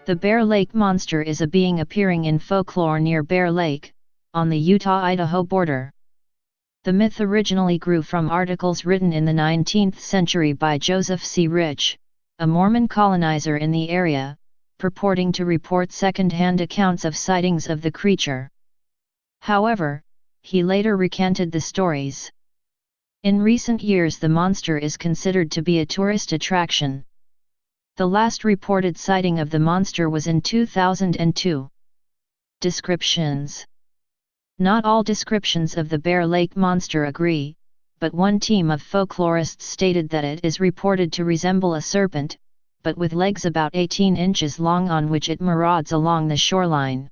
The Bear Lake Monster is a being appearing in folklore near Bear Lake, on the Utah-Idaho border. The myth originally grew from articles written in the 19th century by Joseph C. Rich, a Mormon colonizer in the area, purporting to report second-hand accounts of sightings of the creature. However, he later recanted the stories. In recent years, the monster is considered to be a tourist attraction. The last reported sighting of the monster was in 2002. Descriptions. Not all descriptions of the Bear Lake Monster agree, but one team of folklorists stated that it is reported to resemble a serpent, but with legs about 18 inches long on which it marauds along the shoreline.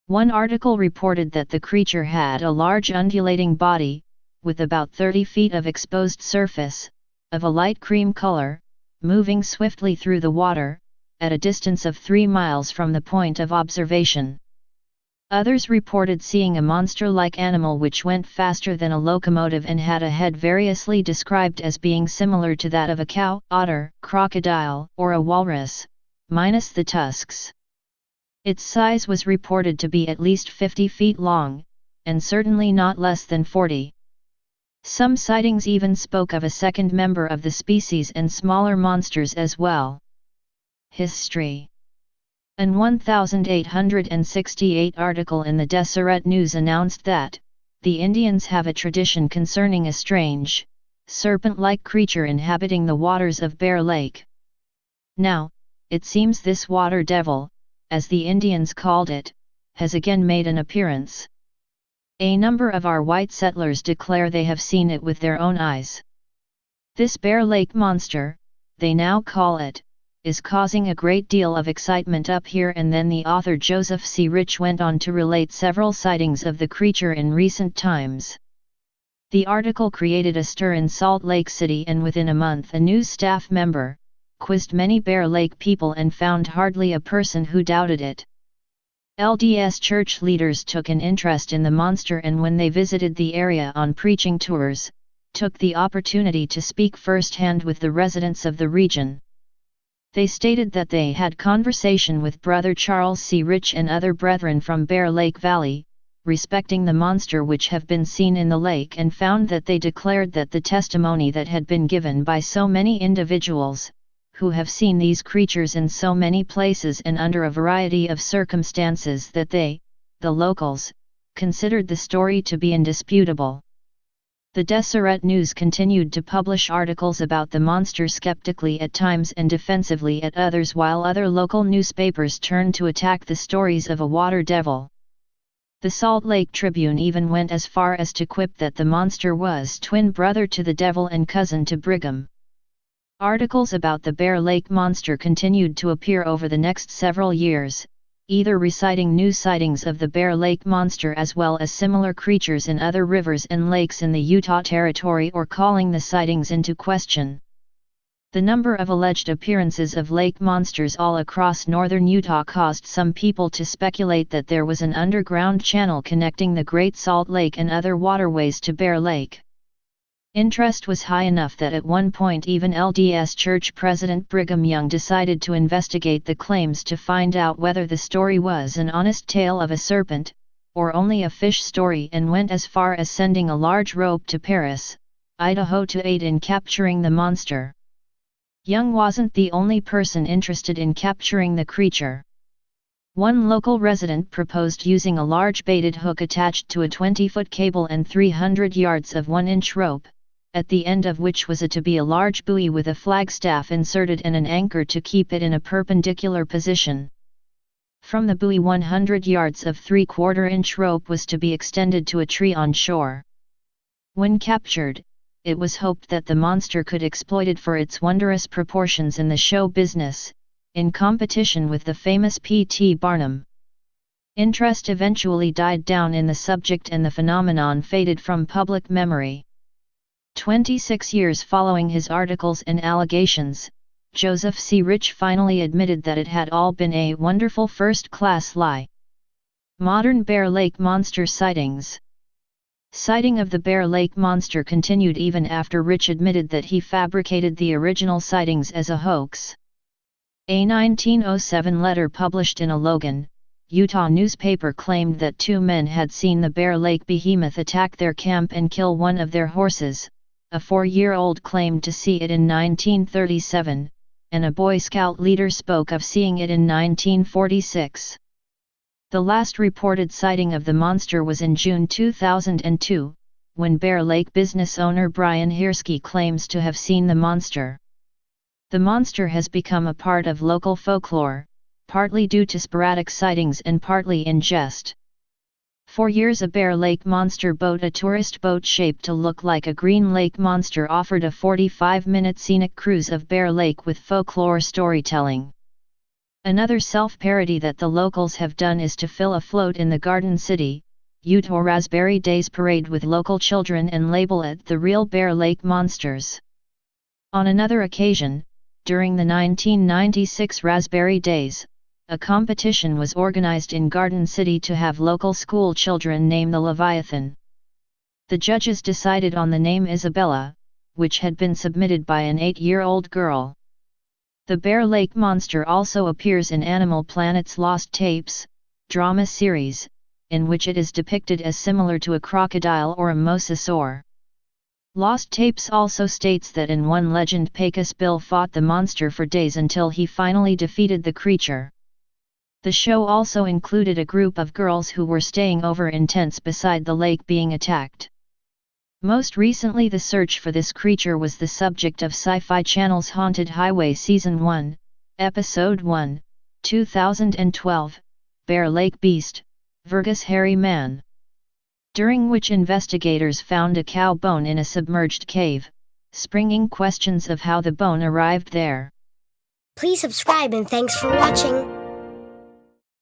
One article reported that the creature had a large undulating body, with about 30 feet of exposed surface, of a light cream color, moving swiftly through the water, at a distance of 3 miles from the point of observation. Others reported seeing a monster-like animal which went faster than a locomotive and had a head variously described as being similar to that of a cow, otter, crocodile, or a walrus, minus the tusks. Its size was reported to be at least 50 feet long, and certainly not less than 40. Some sightings even spoke of a second member of the species and smaller monsters as well. History. An 1868 article in the Deseret News announced that, the Indians have a tradition concerning a strange, serpent-like creature inhabiting the waters of Bear Lake. Now, it seems this water devil, as the Indians called it, has again made an appearance. A number of our white settlers declare they have seen it with their own eyes. This Bear Lake Monster, they now call it, is causing a great deal of excitement up here, and then the author Joseph C. Rich went on to relate several sightings of the creature in recent times. The article created a stir in Salt Lake City, and within a month a news staff member quizzed many Bear Lake people and found hardly a person who doubted it. LDS church leaders took an interest in the monster, and when they visited the area on preaching tours, took the opportunity to speak firsthand with the residents of the region. They stated that they had conversation with Brother Charles C. Rich and other brethren from Bear Lake Valley, respecting the monster which have been seen in the lake, and found that they declared that the testimony that had been given by so many individuals, who have seen these creatures in so many places and under a variety of circumstances, that they, the locals, considered the story to be indisputable. The Deseret News continued to publish articles about the monster skeptically at times and defensively at others, while other local newspapers turned to attack the stories of a water devil. The Salt Lake Tribune even went as far as to quip that the monster was twin brother to the devil and cousin to Brigham. Articles about the Bear Lake Monster continued to appear over the next several years, either reciting new sightings of the Bear Lake Monster as well as similar creatures in other rivers and lakes in the Utah Territory, or calling the sightings into question. The number of alleged appearances of lake monsters all across northern Utah caused some people to speculate that there was an underground channel connecting the Great Salt Lake and other waterways to Bear Lake. Interest was high enough that at one point even LDS Church President Brigham Young decided to investigate the claims to find out whether the story was an honest tale of a serpent, or only a fish story, and went as far as sending a large rope to Paris, Idaho to aid in capturing the monster. Young wasn't the only person interested in capturing the creature. One local resident proposed using a large baited hook attached to a 20-foot cable and 300 yards of 1-inch rope, at the end of which was to be a large buoy with a flagstaff inserted and an anchor to keep it in a perpendicular position. From the buoy 100 yards of 3/4-inch rope was to be extended to a tree on shore. When captured, it was hoped that the monster could exploit it for its wondrous proportions in the show business, in competition with the famous P.T. Barnum. Interest eventually died down in the subject and the phenomenon faded from public memory. 26 years following his articles and allegations, Joseph C. Rich finally admitted that it had all been a wonderful first-class lie. Modern Bear Lake Monster sightings. Sighting of the Bear Lake Monster continued even after Rich admitted that he fabricated the original sightings as a hoax. A 1907 letter published in a Logan, Utah newspaper claimed that two men had seen the Bear Lake behemoth attack their camp and kill one of their horses. A 4-year-old claimed to see it in 1937, and a Boy Scout leader spoke of seeing it in 1946. The last reported sighting of the monster was in June 2002, when Bear Lake business owner Brian Hirsky claims to have seen the monster. The monster has become a part of local folklore, partly due to sporadic sightings and partly in jest. For years a Bear Lake monster boat, a tourist boat shaped to look like a green lake monster, offered a 45-minute scenic cruise of Bear Lake with folklore storytelling. Another self-parody that the locals have done is to fill a float in the Garden City, Utah Raspberry Days parade with local children and label it the real Bear Lake monsters. On another occasion, during the 1996 Raspberry Days, a competition was organized in Garden City to have local school children name the Leviathan. The judges decided on the name Isabella, which had been submitted by an 8-year-old girl. The Bear Lake monster also appears in Animal Planet's Lost Tapes drama series, in which it is depicted as similar to a crocodile or a mosasaur. Lost Tapes also states that in one legend Pecos Bill fought the monster for days until he finally defeated the creature. The show also included a group of girls who were staying over in tents beside the lake being attacked. Most recently, the search for this creature was the subject of Sci-Fi Channel's Haunted Highway Season 1, Episode 1, 2012, Bear Lake Beast, Vergus Hairy Man, during which investigators found a cow bone in a submerged cave, springing questions of how the bone arrived there. Please subscribe and thanks for watching.